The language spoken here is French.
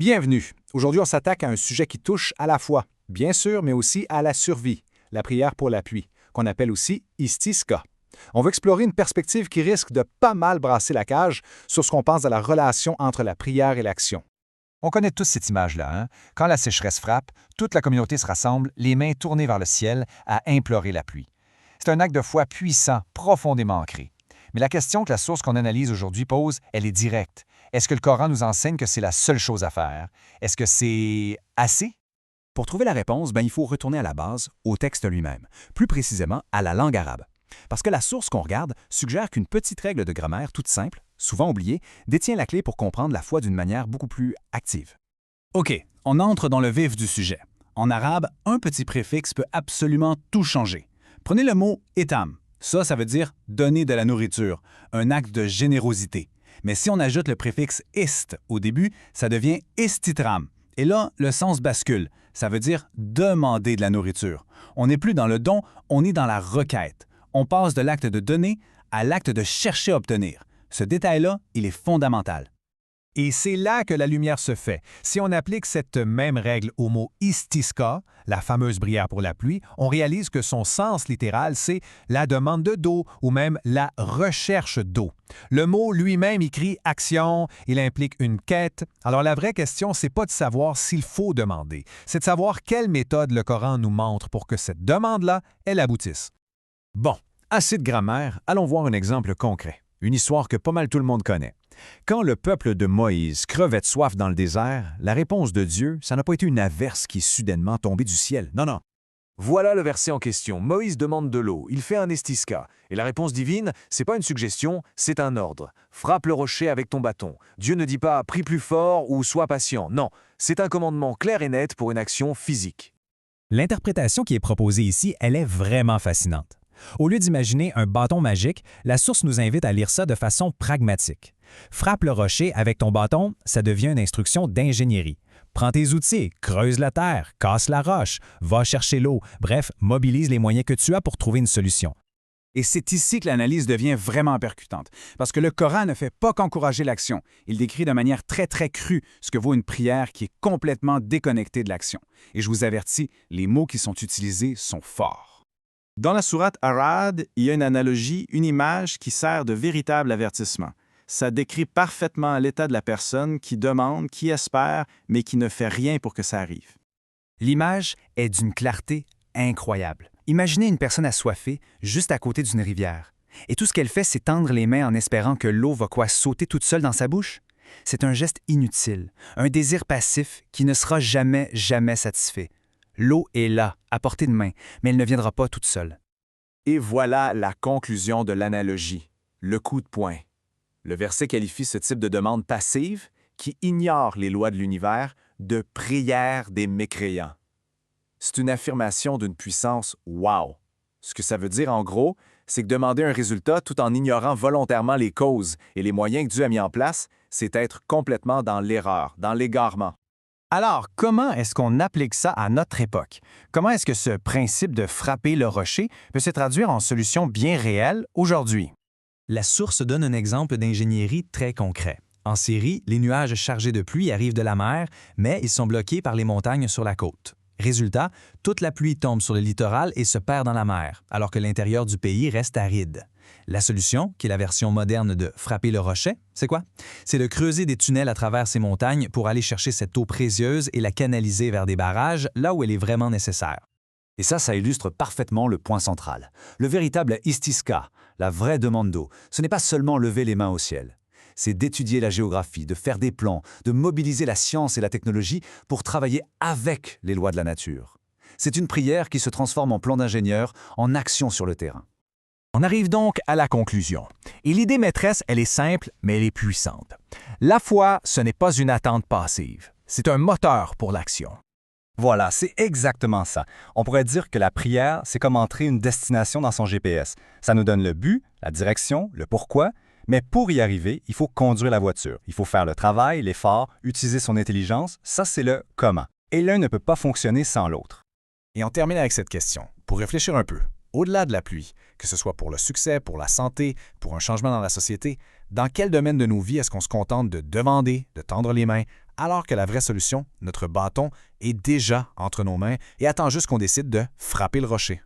Bienvenue. Aujourd'hui, on s'attaque à un sujet qui touche à la foi, bien sûr, mais aussi à la survie, la prière pour la pluie, qu'on appelle aussi istiska. On veut explorer une perspective qui risque de pas mal brasser la cage sur ce qu'on pense de la relation entre la prière et l'action. On connaît tous cette image-là, hein? Quand la sécheresse frappe, toute la communauté se rassemble, les mains tournées vers le ciel, à implorer la pluie. C'est un acte de foi puissant, profondément ancré. Mais la question que la source qu'on analyse aujourd'hui pose, elle est directe. Est-ce que le Coran nous enseigne que c'est la seule chose à faire? Est-ce que c'est assez? Pour trouver la réponse, il faut retourner à la base, au texte lui-même, plus précisément à la langue arabe. Parce que la source qu'on regarde suggère qu'une petite règle de grammaire toute simple, souvent oubliée, détient la clé pour comprendre la foi d'une manière beaucoup plus active. OK, on entre dans le vif du sujet. En arabe, un petit préfixe peut absolument tout changer. Prenez le mot « etam ». Ça veut dire « donner de la nourriture », un acte de générosité. Mais si on ajoute le préfixe « ist » au début, ça devient « istitram ». Et là, le sens bascule. Ça veut dire « demander de la nourriture ». On n'est plus dans le don, on est dans la requête. On passe de l'acte de donner à l'acte de chercher à obtenir. Ce détail-là, il est fondamental. Et c'est là que la lumière se fait. Si on applique cette même règle au mot istiska, la fameuse prière pour la pluie, on réalise que son sens littéral, c'est la demande de d'eau ou même la recherche d'eau. Le mot lui-même écrit action, il implique une quête. Alors la vraie question, c'est pas de savoir s'il faut demander, c'est de savoir quelle méthode le Coran nous montre pour que cette demande-là, elle aboutisse. Bon, assez de grammaire, allons voir un exemple concret. Une histoire que pas mal tout le monde connaît. Quand le peuple de Moïse crevait de soif dans le désert, la réponse de Dieu, ça n'a pas été une averse qui est soudainement tombée du ciel. Non. Voilà le verset en question. Moïse demande de l'eau. Il fait un estisca. Et la réponse divine, c'est pas une suggestion, c'est un ordre. Frappe le rocher avec ton bâton. Dieu ne dit pas « prie plus fort » ou « sois patient ». Non, c'est un commandement clair et net pour une action physique. L'interprétation qui est proposée ici, elle est vraiment fascinante. Au lieu d'imaginer un bâton magique, la source nous invite à lire ça de façon pragmatique. Frappe le rocher avec ton bâton, ça devient une instruction d'ingénierie. Prends tes outils, creuse la terre, casse la roche, va chercher l'eau, bref, mobilise les moyens que tu as pour trouver une solution. Et c'est ici que l'analyse devient vraiment percutante, parce que le Coran ne fait pas qu'encourager l'action. Il décrit de manière très crue ce que vaut une prière qui est complètement déconnectée de l'action. Et je vous avertis, les mots qui sont utilisés sont forts. Dans la sourate Ar-Ra'd, il y a une analogie, une image qui sert de véritable avertissement. Ça décrit parfaitement l'état de la personne qui demande, qui espère, mais qui ne fait rien pour que ça arrive. L'image est d'une clarté incroyable. Imaginez une personne assoiffée juste à côté d'une rivière. Et tout ce qu'elle fait, c'est tendre les mains en espérant que l'eau va sauter toute seule dans sa bouche. C'est un geste inutile, un désir passif qui ne sera jamais satisfait. L'eau est là, à portée de main, mais elle ne viendra pas toute seule. Et voilà la conclusion de l'analogie, le coup de poing. Le verset qualifie ce type de demande passive, qui ignore les lois de l'univers, de prière des mécréants. C'est une affirmation d'une puissance « wow ». Ce que ça veut dire en gros, c'est que demander un résultat tout en ignorant volontairement les causes et les moyens que Dieu a mis en place, c'est être complètement dans l'erreur, dans l'égarement. Alors, comment est-ce qu'on applique ça à notre époque? Comment est-ce que ce principe de frapper le rocher peut se traduire en solution bien réelle aujourd'hui? La source donne un exemple d'ingénierie très concret. En Syrie, les nuages chargés de pluie arrivent de la mer, mais ils sont bloqués par les montagnes sur la côte. Résultat, toute la pluie tombe sur le littoral et se perd dans la mer, alors que l'intérieur du pays reste aride. La solution, qui est la version moderne de frapper le rocher, c'est quoi? C'est de creuser des tunnels à travers ces montagnes pour aller chercher cette eau précieuse et la canaliser vers des barrages, là où elle est vraiment nécessaire. Et ça illustre parfaitement le point central. Le véritable istiska, la vraie demande d'eau, ce n'est pas seulement lever les mains au ciel. C'est d'étudier la géographie, de faire des plans, de mobiliser la science et la technologie pour travailler avec les lois de la nature. C'est une prière qui se transforme en plan d'ingénieur, en action sur le terrain. On arrive donc à la conclusion. Et l'idée maîtresse, elle est simple, mais elle est puissante. La foi, ce n'est pas une attente passive. C'est un moteur pour l'action. Voilà, c'est exactement ça. On pourrait dire que la prière, c'est comme entrer une destination dans son GPS. Ça nous donne le but, la direction, le pourquoi, mais pour y arriver, il faut conduire la voiture. Il faut faire le travail, l'effort, utiliser son intelligence. Ça, c'est le comment. Et l'un ne peut pas fonctionner sans l'autre. Et on termine avec cette question, pour réfléchir un peu. au-delà de la pluie, que ce soit pour le succès, pour la santé, pour un changement dans la société, dans quel domaine de nos vies est-ce qu'on se contente de demander, de tendre les mains, alors que la vraie solution, notre bâton, est déjà entre nos mains et attend juste qu'on décide de frapper le rocher?